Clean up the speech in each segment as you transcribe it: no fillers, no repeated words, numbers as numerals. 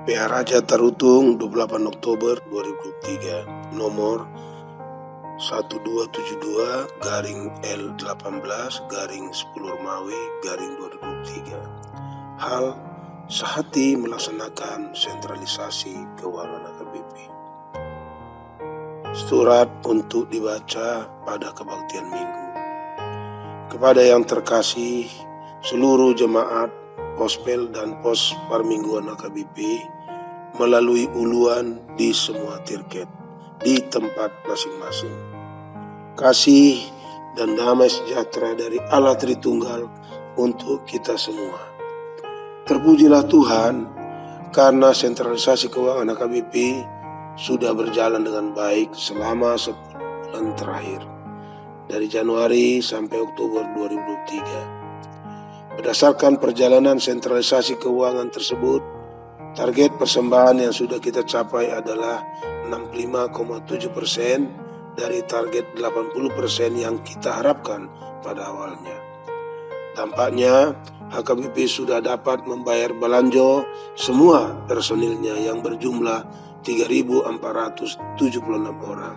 PA Raja Tarutung 28 Oktober 2023 nomor 1272 garing L18 garing 10 Romawi garing 2023. Hal sehati melaksanakan sentralisasi keuangan AKBP. Surat untuk dibaca pada kebaktian Minggu. Kepada yang terkasih, seluruh jemaat Pospel dan Pos Permingguan AKBP melalui uluan di semua tirket di tempat masing-masing. Kasih dan damai sejahtera dari Allah Tritunggal untuk kita semua. Terpujilah Tuhan karena sentralisasi keuangan AKBP sudah berjalan dengan baik selama 10 bulan terakhir dari Januari sampai Oktober 2023. Berdasarkan perjalanan sentralisasi keuangan tersebut, target persembahan yang sudah kita capai adalah 65,7% dari target 80% yang kita harapkan pada awalnya. Tampaknya AKBP sudah dapat membayar belanja semua personilnya yang berjumlah 3.476 orang.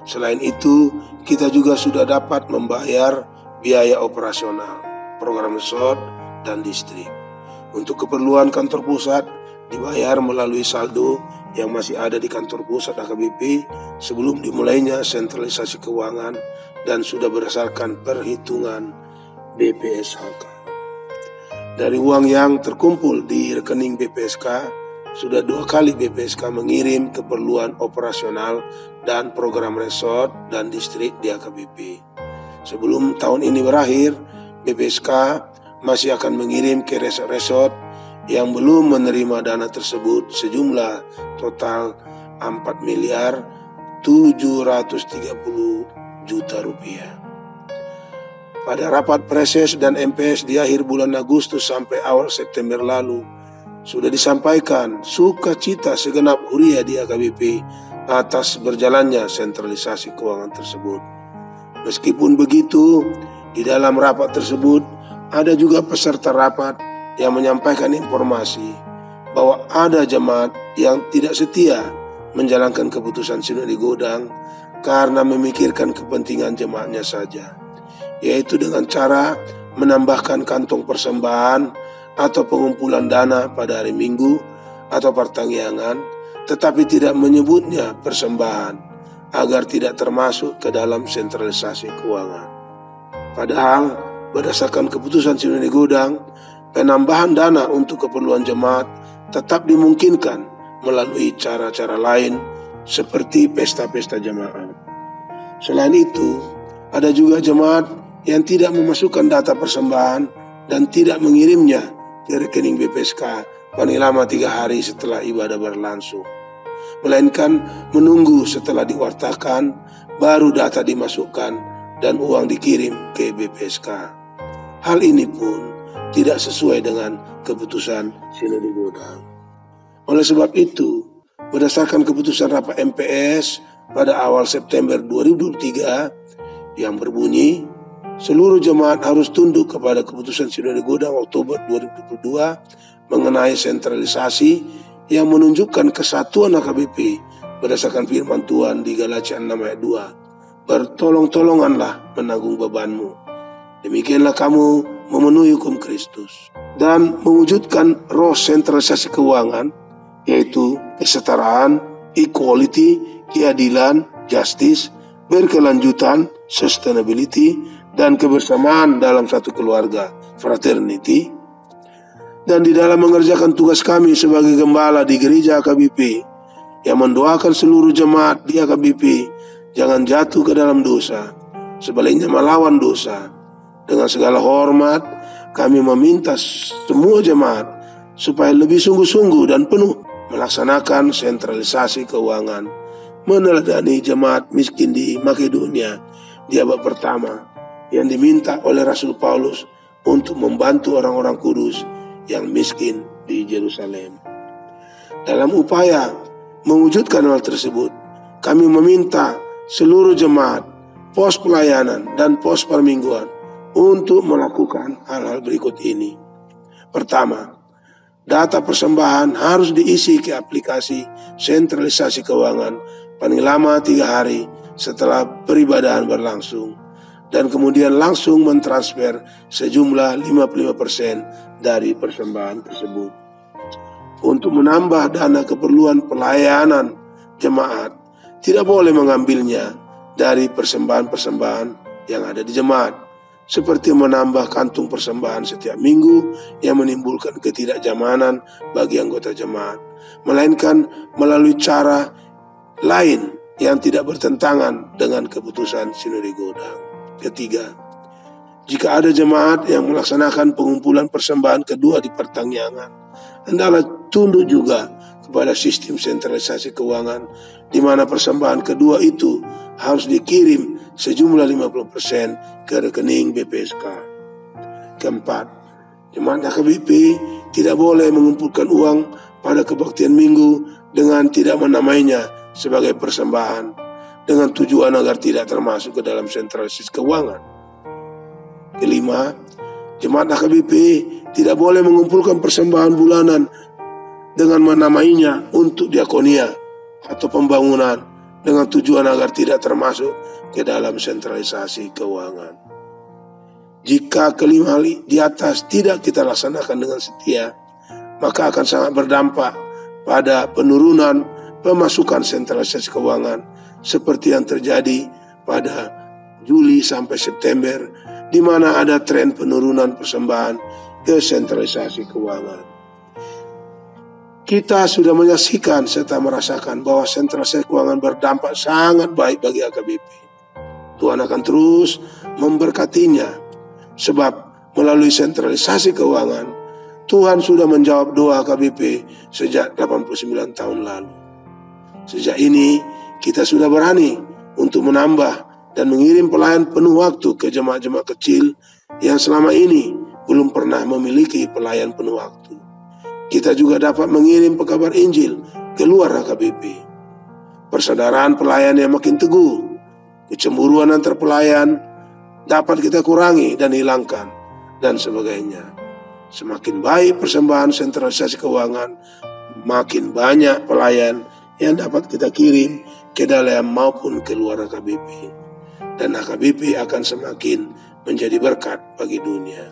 Selain itu, kita juga sudah dapat membayar biaya operasional, program resort, dan distrik. Untuk keperluan kantor pusat dibayar melalui saldo yang masih ada di kantor pusat AKBP sebelum dimulainya sentralisasi keuangan dan sudah berdasarkan perhitungan BPSHK. Dari uang yang terkumpul di rekening BPSK, sudah 2 kali BPSK mengirim keperluan operasional dan program resort dan distrik di AKBP. Sebelum tahun ini berakhir, BPSK masih akan mengirim ke resort yang belum menerima dana tersebut sejumlah total 4.730 juta rupiah. Pada rapat preses dan MPS di akhir bulan Agustus sampai awal September lalu, sudah disampaikan sukacita segenap huria di AKBP atas berjalannya sentralisasi keuangan tersebut. Meskipun begitu, di dalam rapat tersebut ada juga peserta rapat yang menyampaikan informasi bahwa ada jemaat yang tidak setia menjalankan keputusan Sinode Godang karena memikirkan kepentingan jemaatnya saja, yaitu dengan cara menambahkan kantong persembahan atau pengumpulan dana pada hari Minggu atau pertanggihan, tetapi tidak menyebutnya persembahan agar tidak termasuk ke dalam sentralisasi keuangan. Padahal berdasarkan keputusan Sinode Godang, penambahan dana untuk keperluan jemaat tetap dimungkinkan melalui cara-cara lain seperti pesta-pesta jemaat. Selain itu, ada juga jemaat yang tidak memasukkan data persembahan dan tidak mengirimnya ke rekening BPSK paling lama 3 hari setelah ibadah berlangsung, melainkan menunggu setelah diwartakan baru data dimasukkan dan uang dikirim ke BPSK. Hal ini pun tidak sesuai dengan keputusan Sinode Godang. Oleh sebab itu, berdasarkan keputusan rapat MPS pada awal September 2023 yang berbunyi, seluruh jemaat harus tunduk kepada keputusan Sinode Godang Oktober 2022 mengenai sentralisasi yang menunjukkan kesatuan AKBP berdasarkan firman Tuhan di Galatia 6 ayat 2. Bertolong-tolonganlah menanggung bebanmu. Demikianlah kamu memenuhi hukum Kristus dan mewujudkan roh sentralisasi keuangan, yaitu kesetaraan, equality, keadilan, justice, berkelanjutan, sustainability, dan kebersamaan dalam satu keluarga, fraternity. Dan di dalam mengerjakan tugas kami sebagai gembala di gereja AKBP yang mendoakan seluruh jemaat di AKBP jangan jatuh ke dalam dosa, sebaliknya melawan dosa. Dengan segala hormat, kami meminta semua jemaat supaya lebih sungguh-sungguh dan penuh melaksanakan sentralisasi keuangan, meneladani jemaat miskin di Makedonia di abad pertama yang diminta oleh Rasul Paulus untuk membantu orang-orang kudus yang miskin di Yerusalem. Dalam upaya mewujudkan hal tersebut, kami meminta seluruh jemaat, pos pelayanan, dan pos permingguan untuk melakukan hal-hal berikut ini. Pertama, data persembahan harus diisi ke aplikasi sentralisasi keuangan paling lama 3 hari setelah peribadahan berlangsung, dan kemudian langsung mentransfer sejumlah 55% dari persembahan tersebut. Untuk menambah dana keperluan pelayanan jemaat, tidak boleh mengambilnya dari persembahan-persembahan yang ada di jemaat, seperti menambah kantung persembahan setiap minggu yang menimbulkan ketidaknyamanan bagi anggota jemaat, melainkan melalui cara lain yang tidak bertentangan dengan keputusan Sinode Godang. Ketiga, jika ada jemaat yang melaksanakan pengumpulan persembahan kedua di Pertangyangan, hendaklah tunduk juga kepada sistem sentralisasi keuangan, di mana persembahan kedua itu harus dikirim sejumlah 50% ke rekening BPSK. Keempat, jemaat HKBP tidak boleh mengumpulkan uang pada kebaktian minggu dengan tidak menamainya sebagai persembahan, dengan tujuan agar tidak termasuk ke dalam sentralisasi keuangan. Kelima, jemaat HKBP tidak boleh mengumpulkan persembahan bulanan dengan menamainya untuk diakonia atau pembangunan, dengan tujuan agar tidak termasuk ke dalam sentralisasi keuangan. Jika kelima hal di atas tidak kita laksanakan dengan setia, maka akan sangat berdampak pada penurunan pemasukan sentralisasi keuangan, seperti yang terjadi pada Juli sampai September, di mana ada tren penurunan persembahan ke sentralisasi keuangan. Kita sudah menyaksikan serta merasakan bahwa sentralisasi keuangan berdampak sangat baik bagi HKBP. Tuhan akan terus memberkatinya, sebab melalui sentralisasi keuangan, Tuhan sudah menjawab doa HKBP sejak 89 tahun lalu. Sejak ini, kita sudah berani untuk menambah dan mengirim pelayan penuh waktu ke jemaat-jemaat kecil yang selama ini belum pernah memiliki pelayan penuh waktu. Kita juga dapat mengirim pekabar Injil ke luar HKBP. Persaudaraan pelayan yang makin teguh, kecemburuan antar pelayan dapat kita kurangi dan hilangkan, dan sebagainya. Semakin baik persembahan sentralisasi keuangan, makin banyak pelayan yang dapat kita kirim ke dalam maupun ke luar HKBP. Dan HKBP akan semakin menjadi berkat bagi dunia.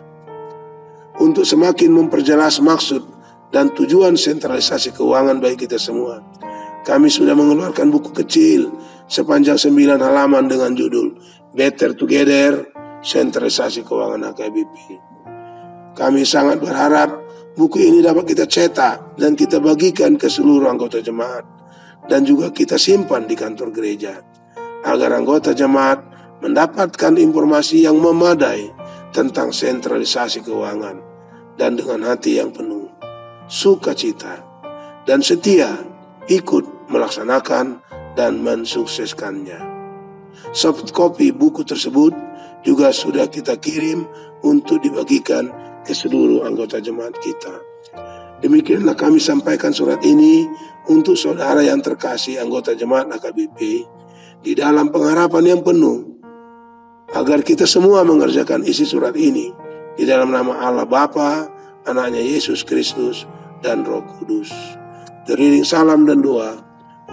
Untuk semakin memperjelas maksud dan tujuan sentralisasi keuangan bagi kita semua, kami sudah mengeluarkan buku kecil sepanjang 9 halaman dengan judul Better Together, Sentralisasi Keuangan HKBP. Kami sangat berharap buku ini dapat kita cetak dan kita bagikan ke seluruh anggota jemaat, dan juga kita simpan di kantor gereja, agar anggota jemaat mendapatkan informasi yang memadai tentang sentralisasi keuangan, dan dengan hati yang penuh sukacita dan setia ikut melaksanakan dan mensukseskannya. Soft copy buku tersebut juga sudah kita kirim untuk dibagikan ke seluruh anggota jemaat kita. Demikianlah kami sampaikan surat ini untuk saudara yang terkasih anggota jemaat HKBP di dalam pengharapan yang penuh, agar kita semua mengerjakan isi surat ini di dalam nama Allah Bapa, Anaknya Yesus Kristus, dan Roh Kudus. Teriring salam dan doa,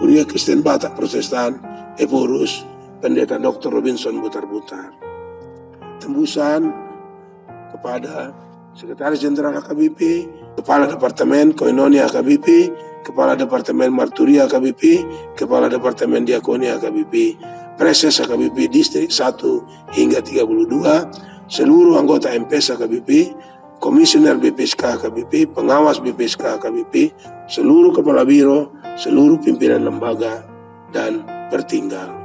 Kuria Kristen Batak Protestan, Epurus, Pendeta Dr. Robinson Butar-Butar. Tembusan kepada Sekretaris Jenderal HKBP, Kepala Departemen Koinonia HKBP, Kepala Departemen Marturia HKBP, Kepala Departemen Diakonia HKBP, Preses HKBP Distrik 1 hingga 32, seluruh anggota MPS HKBP, Komisioner BPSK HKBP, pengawas BPSK HKBP, seluruh kepala biro, seluruh pimpinan lembaga, dan pertinggal.